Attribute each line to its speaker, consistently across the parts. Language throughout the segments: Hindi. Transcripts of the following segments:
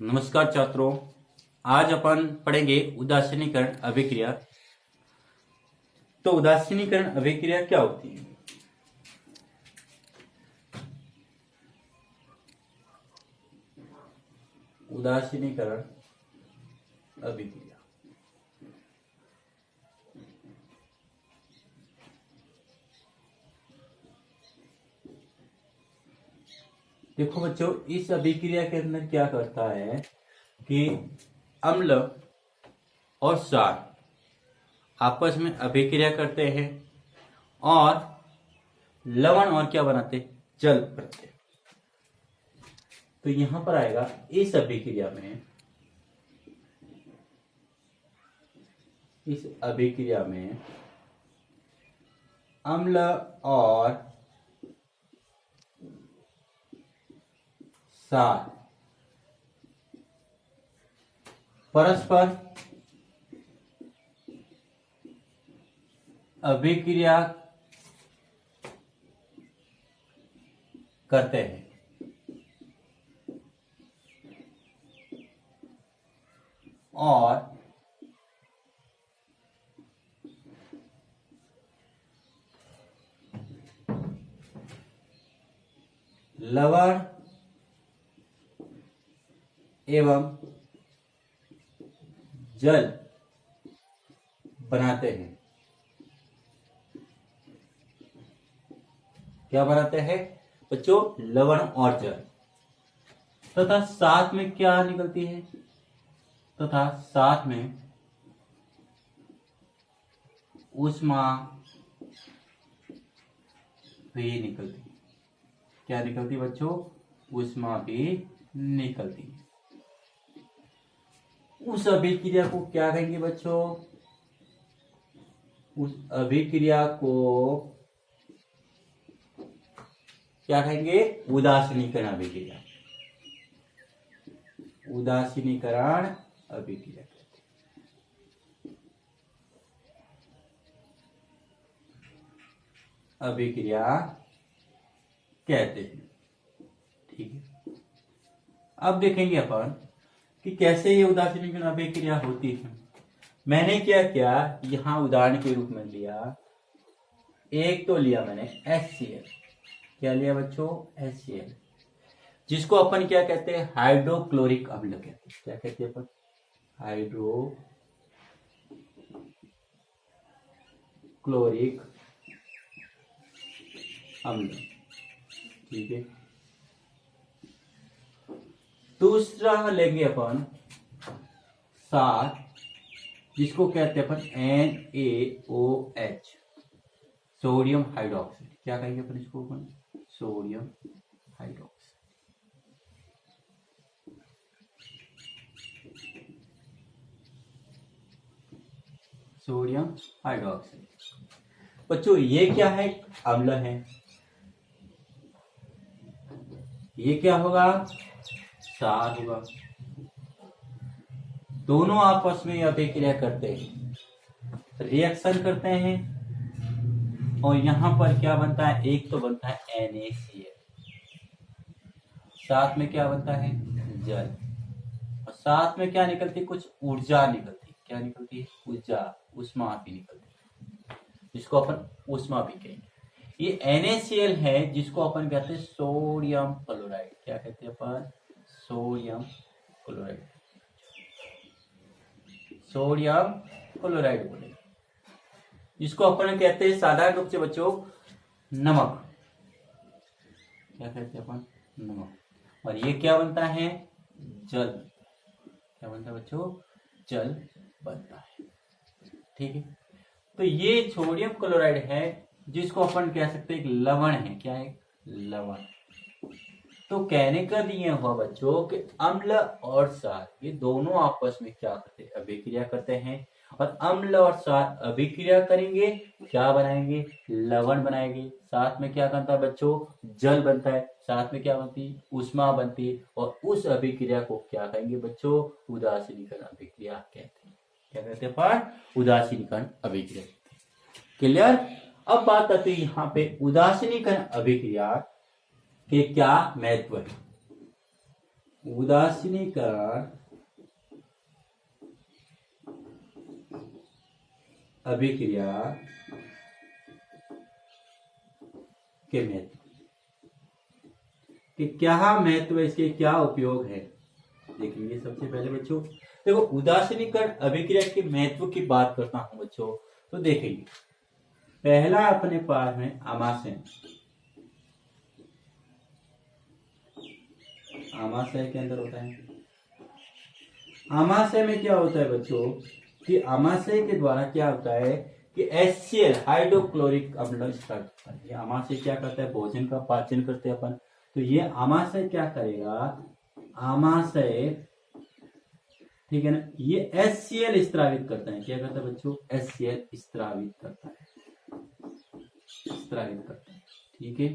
Speaker 1: नमस्कार छात्रों, आज अपन पढ़ेंगे उदासीनीकरण अभिक्रिया। तो उदासीनीकरण अभिक्रिया क्या होती है? उदासीनीकरण अभिक्रिया देखो बच्चों, इस अभिक्रिया के अंदर क्या करता है कि अम्ल और क्षार आपस में अभिक्रिया करते हैं और लवण और क्या बनाते हैं? जल बनाते हैं। तो यहां पर आएगा इस अभिक्रिया में अम्ल और क्षार परस्पर अभिक्रिया करते हैं और लवण एवं जल बनाते हैं। क्या बनाते हैं बच्चों? लवण और जल। तथा साथ में क्या निकलती है? तथा साथ में ऊष्मा भी निकलती है। क्या निकलती बच्चों? ऊष्मा भी निकलती है। उस अभिक्रिया को क्या कहेंगे बच्चों? उस अभिक्रिया को क्या कहेंगे? उदासीनीकरण अभिक्रिया। उदासीनीकरण अभिक्रिया कहते हैं। ठीक है, अब देखेंगे अपन कि कैसे ये उदासीनीकरण अभिक्रिया होती है। मैंने क्या किया, यहां उदाहरण के रूप में लिया, एक तो लिया मैंने HCl। क्या लिया बच्चों? HCl, जिसको अपन क्या कहते हैं? हाइड्रोक्लोरिक अम्ल कहते हैं। क्या कहते हैं अपन? हाइड्रोक्लोरिक अम्ल। ठीक है, दूसरा लेंगे अपन साथ, जिसको कहते हैं अपन NaOH, सोडियम हाइड्रोक्साइड। क्या कहेंगे अपन इसको? अपन सोडियम हाइड्रोक्साइड। सोडियम हाइड्रोक्साइड बच्चों, ये क्या है? अम्ल है। ये क्या होगा? क्षार होगा। दोनों आपस में अभिक्रिया करते हैं, रिएक्शन करते हैं, और यहां पर क्या बनता है? एक तो बनता है NaCl, साथ में क्या बनता है? जल, और साथ में क्या निकलती? कुछ ऊर्जा निकलती। क्या निकलती है? ऊर्जा, ऊष्मा भी निकलती है, जिसको अपन ऊष्मा भी कहेंगे। ये NaCl है, जिसको अपन कहते हैं सोडियम क्लोराइड। क्या कहते हैं अपन? Sodium chloride. सोडियम क्लोराइड बोले, जिसको अपन कहते हैं साधारण रूप से बच्चों नमक। क्या कहते हैं अपन? नमक। और ये क्या बनता है? जल। क्या बनता है बच्चों? जल बनता है। ठीक है, तो ये सोडियम क्लोराइड है, जिसको अपन कह सकते हैं एक लवण है। क्या है? लवण। तो कहने का ये हुआ बच्चों कि अम्ल और क्षार ये दोनों आपस में क्या करते हैं? अभिक्रिया करते हैं, और अम्ल और क्षार अभिक्रिया करेंगे, क्या बनाएंगे? लवण बनाएंगे। साथ में क्या बनता है बच्चों? जल बनता है। साथ में क्या बनती है? ऊष्मा बनती है। और उस अभिक्रिया को क्या कहेंगे बच्चों? उदासीनीकरण अभिक्रिया कहते हैं। क्या कहते हैं पर? उदासीनीकरण अभिक्रिया। क्लियर? अब बात आती है यहाँ पे उदासीनीकरण अभिक्रिया के क्या महत्व है। उदासीनीकरण अभिक्रिया के महत्व, कि क्या महत्व है, इसके क्या उपयोग है, देखिए सबसे पहले बच्चों देखो उदासीनीकरण अभिक्रिया के महत्व की बात करता हूं बच्चों। तो देखिए पहला अपने पास में आमाशय, आमाशय के अंदर होता है। आमाशय में क्या होता है बच्चों कि आमाशय के द्वारा क्या होता है कि HCl हाइड्रोक्लोरिक अम्ल स्त्रावित, ये आमाशय क्या करता है, भोजन का पाचन करते हैं अपन। तो ये आमाशय क्या करेगा, आमाशय ठीक है ना, ये HCl स्त्रावित करता है। क्या करता है बच्चों, HCl स्त्रावित करता है, स्त्रावित करता है, ठीक है,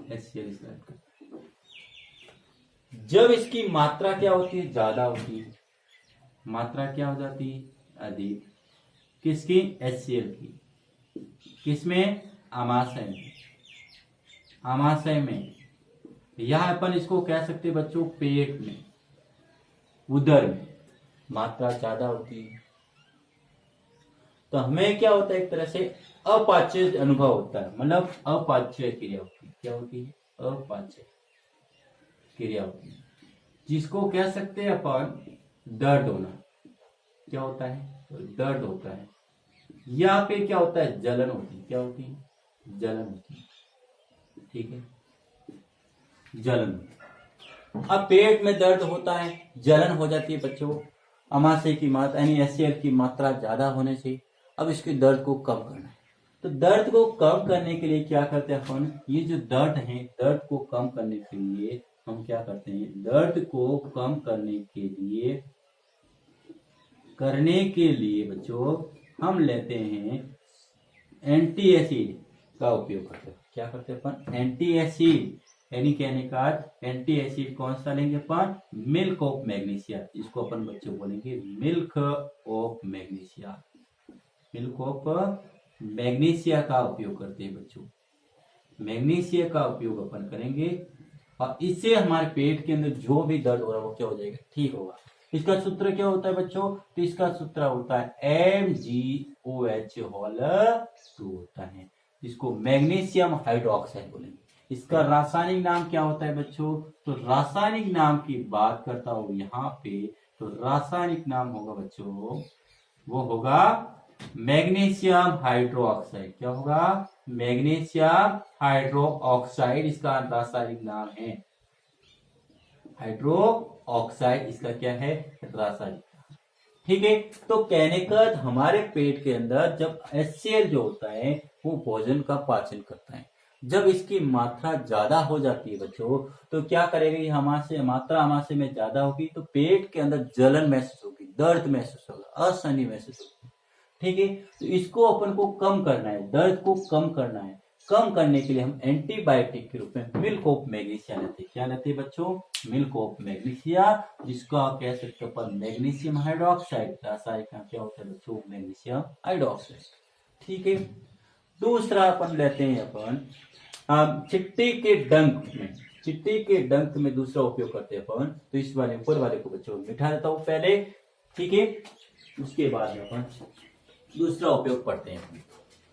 Speaker 1: HCl स्त्रावित करता है। जब इसकी मात्रा क्या होती है, ज्यादा होती है, मात्रा क्या हो जाती है, अधिक, किसकी, HCl की, किसमें, आमाशय में, आमाशय में, यह अपन इसको कह सकते हैं बच्चों पेट में, उदर में मात्रा ज्यादा होती है। तो हमें क्या होता है, एक तरह से अपाच्य अनुभव होता है, मतलब अपाच्य क्रिया होती है। क्या होती है, अपाच्य क्रिया होती है, जिसको कह सकते हैं अपन दर्द होना। क्या होता है, दर्द होता है। यहाँ पे क्या होता है, जलन होती है। क्या होती है, जलन होती है, ठीक है, जलन। अब पेट में दर्द होता है, जलन हो जाती है बच्चों, आमाशय की मात्रा यानी HCl की मात्रा ज्यादा होने से। अब इसके दर्द को कम करना है, तो दर्द को कम करने के लिए क्या करते हैं अपन, ये जो दर्द है, दर्द को कम करने के लिए हम क्या करते हैं, दर्द को कम करने के लिए बच्चों हम लेते हैं एंटी एसिड का उपयोग करते हैं। क्या करते हैं अपन, एंटी एसिड, यानी कहने का एंटी एसिड कौन सा लेंगे अपन, मिल्क ऑफ मैग्नीशिया, इसको अपन बच्चों बोलेंगे milk of magnesia, milk of magnesia का उपयोग करते हैं बच्चों। मैग्नीशिया का उपयोग अपन करेंगे और इससे हमारे पेट के अंदर जो भी दर्द हो रहा है वो क्या हो जाएगा, ठीक होगा। इसका सूत्र क्या होता है बच्चों, तो इसका सूत्र होता है MgOH होल 2 होता है, इसको मैग्नीशियम हाइड्रोक्साइड बोलेंगे। इसका रासायनिक नाम क्या होता है बच्चों, तो रासायनिक नाम की बात करता हूं यहाँ पे, तो रासायनिक नाम होगा बच्चों, वो होगा मैग्नीशियम हाइड्रोक्साइड। क्या होगा, मैग्नीशियम हाइड्रोक्साइड, इसका रासायनिक नाम है हाइड्रो ऑक्साइड, इसका क्या है, रासायनिक, ठीक है। तो कहने का हमारे पेट के अंदर जब HCl जो होता है वो भोजन का पाचन करता है, जब इसकी मात्रा ज्यादा हो जाती है बच्चों तो क्या करेगा, ये हमारे मात्रा हमारे में ज्यादा होगी तो पेट के अंदर जलन महसूस होगी, दर्द महसूस होगा, अशांति महसूस होगी, ठीक है। तो इसको अपन को कम करना है, दर्द को कम करना है। कम करने के लिए हम एंटीबायोटिक के रूप में मिल्क ऑफ मैग्नीशिया लेते हैं। क्या लेते हैं बच्चों, मिल्क ऑफ मैग्नीशिया, जिसको आप कह सकते हो अपन मैग्नीशियम हाइड्रोक्साइड, रासायनिक नाम क्या होता है बच्चों, मैग्नीशियम हाइड्रोक्साइड, ठीक है। दूसरा अपन लेते हैं अपन चिट्टी के डंक में, चिट्टी के डंक में दूसरा उपयोग करते हैं अपन। तो इस वाले ऊपर वाले को बच्चों मिटा देता हूं पहले, ठीक है, उसके बाद में अपन दूसरा उपयोग पढ़ते हैं,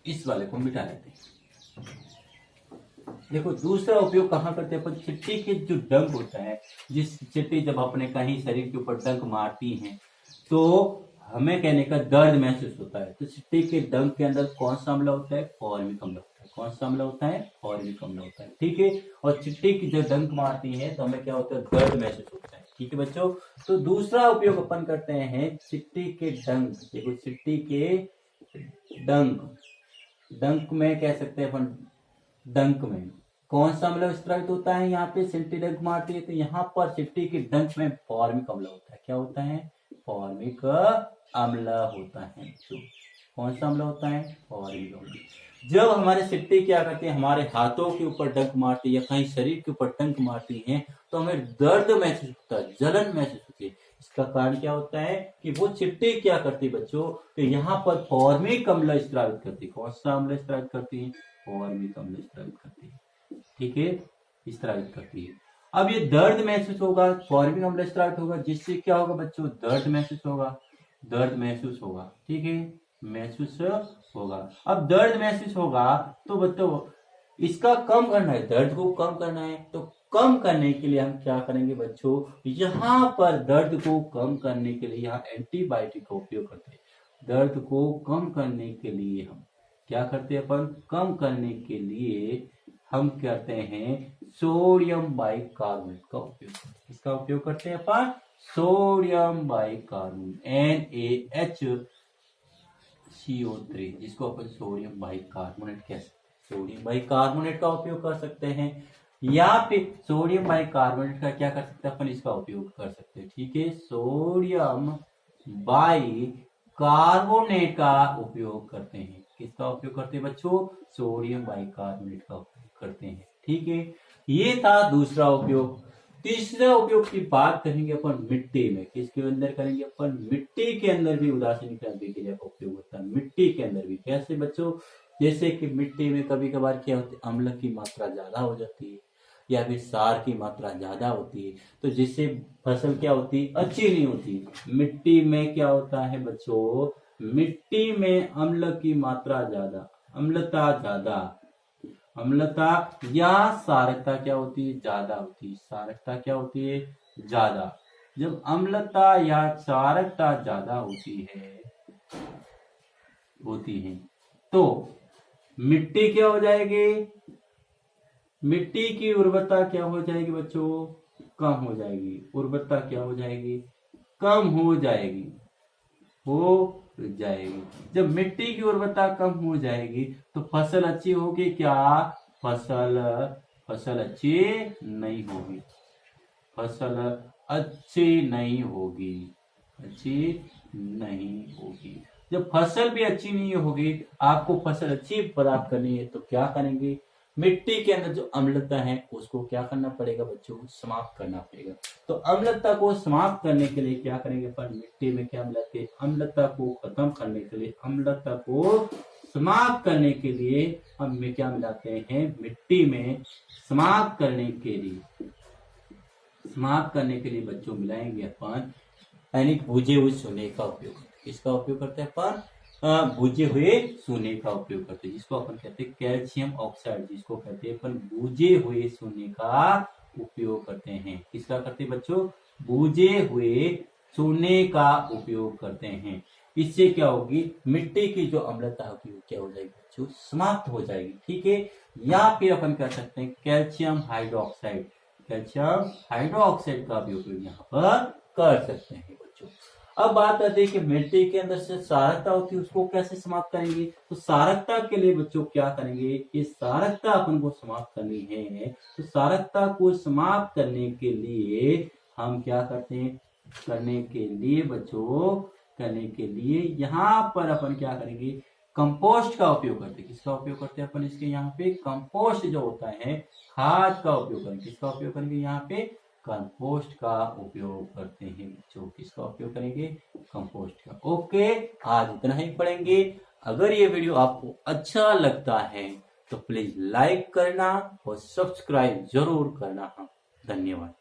Speaker 1: इस वाले को मिटा लेते हैं। देखो दूसरा उपयोग कहाँ करते हैं अपन, चिट्टी के जो डंक होता है, जिस चिट्टी जब अपने कहीं शरीर के ऊपर डंक मारती है तो हमें कहने का दर्द महसूस होता है। तो चिट्टी के डंक के अंदर कौन सा अम्ल होता है, फॉर्मिक अम्ल होता है। कौन सा अम्ल होता है, फॉर्मिक अम्ल होता है, ठीक है। और चिट्टी की जब डंक मारती है तो हमें क्या होता है, दर्द महसूस होता है, ठीक है बच्चों। तो दूसरा उपयोग अपन करते हैं चिट्टी के डंक। देखो चिट्टी के डंक, डंक में कह सकते हैं अपन, डंक में कौन सा अम्ल स्त्रावित होता है, यहाँ पे चिट्टी डंक मारती है तो यहाँ पर चिट्टी के डंक में फॉर्मिक अम्ल होता है। क्या होता है, फॉर्मिक अम्ल होता है। तो कौन सा अम्ल होता है, फॉर्मिक अम्ल। जब हमारे चिट्टी क्या करती है, हमारे हाथों के ऊपर डंक मारती है या कहीं शरीर के ऊपर डंक मारती है तो हमें दर्द महसूस होता है, जलन महसूस होती है। इसका कारण क्या होता है कि वो चिट्टी क्या करती है बच्चों, तो यहाँ पर फॉर्मिक अम्ल स्त्रावित करती है। कौन सा अम्ल स्त्रावित करती है, फॉर्मिक अम्ल स्त्रावित करती है, ठीक है, स्त्रावित करती है। अब ये दर्द महसूस होगा, फॉर्मिक अम्ल स्टार्ट होगा, जिससे क्या होगा बच्चों, दर्द महसूस होगा, दर्द महसूस होगा, ठीक है, महसूस होगा। अब दर्द महसूस होगा तो बच्चों इसका कम करना है, दर्द को कम करना है, तो कम करने के लिए हम क्या करेंगे बच्चों, यहाँ पर दर्द को कम करने के लिए यहाँ एंटीबायोटिक का उपयोग करते हैं। दर्द को कम करने के लिए हम क्या करते हैं, अपन कम करने के लिए हम करते हैं सोडियम बाइकार्बोनेट का उपयोग। इसका उपयोग करते हैं अपन सोडियम बाइकार्बोनेट NaHCO3, जिसको अपन सोडियम बाइकार्बोनेट कह सकते हैं। सोडियम बाइकार्बोनेट का उपयोग कर सकते हैं, या फिर सोडियम बाइकार्बोनेट का क्या कर सकते हैं अपन, इसका उपयोग कर सकते हैं, ठीक है, सोडियम बाइकार्बोनेट का उपयोग करते हैं। किसका उपयोग करते हैं बच्चों, सोडियम बाइकार्बोनेट का उपयोग करते हैं, ठीक है। ये था दूसरा उपयोग। तीसरा उपयोग की बात करेंगे अपन मिट्टी में। किसके अंदर करेंगे अपन, मिट्टी के अंदर भी उदासीन अभिक्रिया का उपयोग होता है। मिट्टी के अंदर भी कैसे बच्चों, जैसे कि मिट्टी में कभी कभार क्या होती है, अम्ल की मात्रा ज्यादा हो जाती है या फिर सार की मात्रा ज्यादा होती है, तो जिससे फसल क्या होती है, अच्छी नहीं होती। मिट्टी में क्या होता है बच्चों, मिट्टी में अम्ल की मात्रा ज्यादा, अम्लता ज्यादा, अम्लता या सारकता क्या होती है, ज्यादा होती है। सारकता क्या होती है, ज्यादा। जब अम्लता या सारकता ज्यादा होती है तो मिट्टी क्या हो जाएगी, मिट्टी की उर्वरता क्या हो जाएगी बच्चों, कम हो जाएगी। उर्वरता क्या हो जाएगी, कम हो जाएगी, हो जाएगी। जब मिट्टी की उर्वरता कम हो जाएगी तो फसल अच्छी होगी क्या, फसल अच्छी नहीं होगी, फसल अच्छी नहीं होगी, अच्छी नहीं होगी। जब फसल भी अच्छी नहीं होगी, आपको फसल अच्छी प्राप्त करनी है तो क्या करेंगे, मिट्टी के अंदर जो अम्लता है उसको क्या करना पड़ेगा बच्चों, समाप्त करना पड़ेगा। तो अम्लता को समाप्त करने के लिए क्या करेंगे अपन, मिट्टी में क्या मिलाते हैं, अम्लता को खत्म करने के लिए, अम्लता को समाप्त करने के लिए हम क्या मिलाते हैं, मिट्टी में समाप्त करने के लिए बच्चों मिलाएंगे अपन यानी भुजे हुए सोने का उपयोग। इसका उपयोग करते हैं अपन, भुजे हुए सोने का उपयोग करते हैं, जिसको अपन कहते हैं कैल्शियम ऑक्साइड, जिसको कहते हैं अपन भुजे हुए सोने का उपयोग करते हैं। किसका करते हैं बच्चों, भुजे हुए सोने का उपयोग करते हैं। इससे क्या होगी, मिट्टी की जो अम्लता होगी वो क्या हो जाएगी बच्चों, समाप्त हो जाएगी, ठीक है। या फिर अपन कर सकते हैं कैल्शियम हाइड्रोक्साइड, कैल्शियम हाइड्रोक्साइड का भी उपयोग यहाँ पर कर सकते हैं बच्चों। अब बात आती है कि मिट्टी के अंदर से सारकता होती है, उसको कैसे समाप्त करेंगे, तो सारकता के लिए बच्चों क्या करेंगे, ये सारकता अपन को समाप्त करनी है। तो सारकता को समाप्त करने के लिए हम क्या करते हैं, करने के लिए यहाँ पर अपन क्या करेंगे, कंपोस्ट का उपयोग करते हैं। किसका उपयोग करते हैं अपन, इसके यहाँ पे कंपोस्ट जो होता है, खाद का उपयोग करेंगे। किसका उपयोग करेंगे, यहाँ पे कंपोस्ट का उपयोग करते हैं बच्चों। किसका उपयोग करेंगे, कंपोस्ट का। ओके, आज इतना ही पढ़ेंगे। अगर ये वीडियो आपको अच्छा लगता है तो प्लीज लाइक करना और सब्सक्राइब जरूर करना। धन्यवाद।